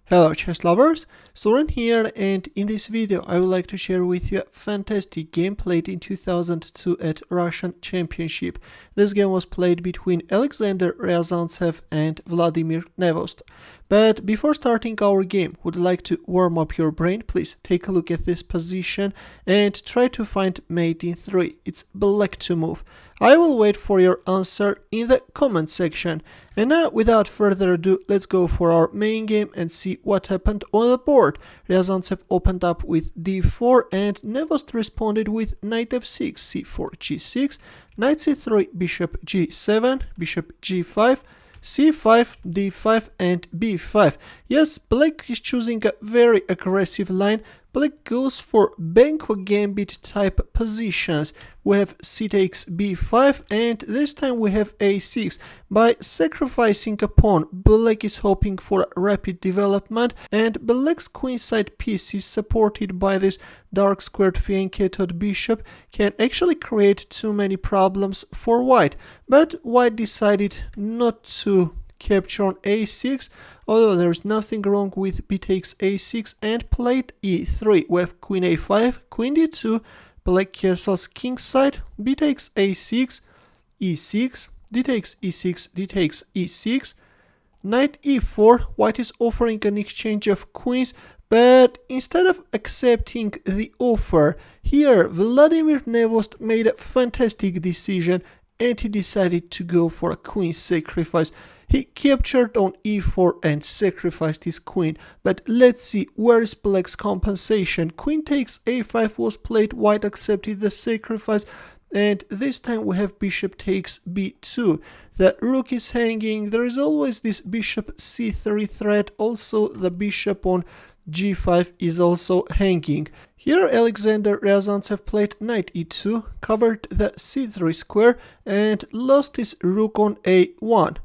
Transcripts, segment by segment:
Hello chess lovers, Soren here, and in this video I would like to share with you a fantastic game played in 2002 at Russian Championship. This game was played between Alexander Riazantsev and Vladimir Nevostrujev. But before starting our game, would like to warm up your brain? Please take a look at this position and try to find mate in 3. It's black to move. I will wait for your answer in the comment section. And now, without further ado, let's go for our main game and see what happened on the board. Riazantsev opened up with d4 and Nevostrujev responded with knight f6, c4, g6, knight c3, bishop g7, bishop g5, c5, d5 and b5. Yes, black is choosing a very aggressive line. Black goes for Banco Gambit type positions. We have c takes b5 and this time we have a6. By sacrificing a pawn, black is hoping for rapid development, and black's queenside piece is supported by this dark squared fianchettoed bishop, can actually create too many problems for white. But white decided not to capture on a6, although there's nothing wrong with b takes a6 and played e3. We have queen a5, queen d2, black castles kingside, b takes a6, e6, d takes e6, d takes e6, knight e4. White is offering an exchange of queens, but instead of accepting the offer, here Vladimir Nevostrujev made a fantastic decision and he decided to go for a queen sacrifice. He captured on e4 and sacrificed his queen. But let's see, where is black's compensation? Queen takes a5 was played, white accepted the sacrifice, and this time we have bishop takes b2. The rook is hanging, there is always this bishop c3 threat, also the bishop on g5 is also hanging. Here Alexander Riazantsev played knight e2, covered the c3 square and lost his rook on a1.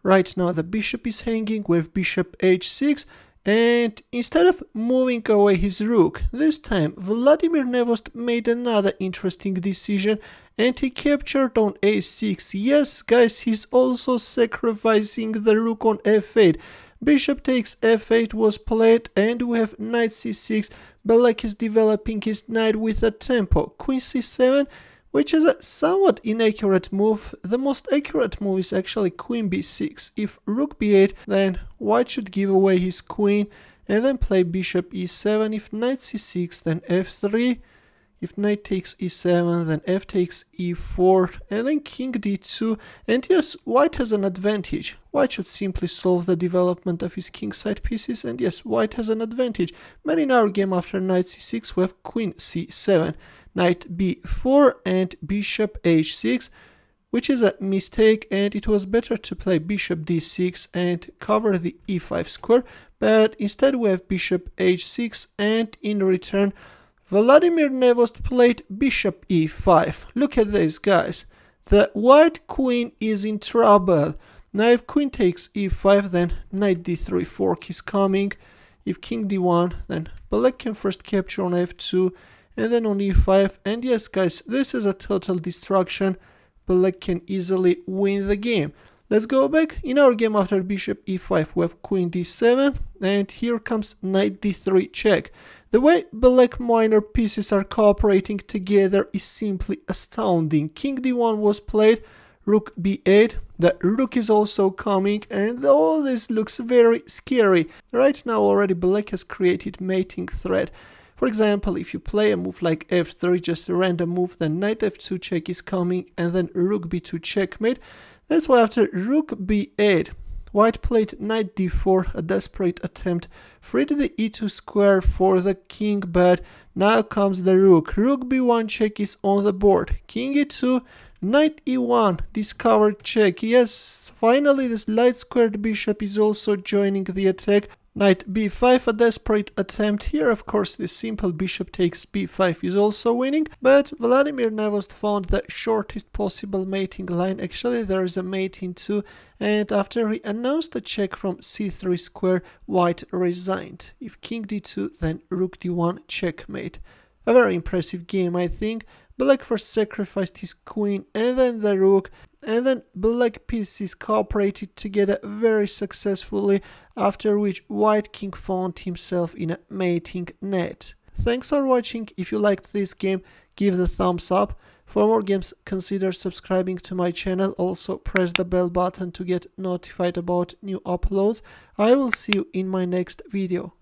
Right now the bishop is hanging with bishop h6, and instead of moving away his rook, this time Vladimir Nevostrujev made another interesting decision and he captured on a6. Yes guys, he's also sacrificing the rook on f8. Bishop takes f8 was played and we have knight c6. Black is developing his knight with a tempo. Queen c7, which is a somewhat inaccurate move. The most accurate move is actually queen b6. If rook b8, then white should give away his queen and then play bishop e7. If knight c6, then f3. If knight takes e7, then f takes e4, and then king d2. And yes, white has an advantage. White should simply solve the development of his kingside pieces, and yes, white has an advantage. But in our game after knight c6, we have queen c7, knight b4 and bishop h6, which is a mistake, and it was better to play bishop d6 and cover the e5 square. But instead we have bishop h6, and in return Vladimir Nevostrujev played bishop e5. Look at this, guys. The white queen is in trouble. Now if queen takes e5, then knight d3 fork is coming. If king d1, then black can first capture on f2 and then on e5. And yes, guys, this is a total destruction. Black can easily win the game. Let's go back. In our game after bishop e5, we have queen d7, and here comes knight d3 check. The way black minor pieces are cooperating together is simply astounding. King d1 was played, rook b8, the rook is also coming, and all this looks very scary. Right now already black has created mating threat. For example, if you play a move like f3, just a random move, then knight f2 check is coming, and then rook b2 checkmate. That's why after rook b8, white played knight d4, a desperate attempt, freed the e2 square for the king, but now comes the rook. Rook b1 check is on the board. King e2, knight e1, discovered check. Yes, finally this light squared bishop is also joining the attack. Knight b5, a desperate attempt. Here, of course, the simple bishop takes b5 is also winning, but Vladimir Nevostrujev found the shortest possible mating line. Actually, there is a mate in 2, and after he announced a check from c3 square, white resigned. If king d2, then rook d1 checkmate. A very impressive game, I think. Black first sacrificed his queen and then the rook, and then black pieces cooperated together very successfully, after which white king found himself in a mating net. Thanks for watching. If you liked this game, give the thumbs up. For more games, consider subscribing to my channel. Also press the bell button to get notified about new uploads. I will see you in my next video.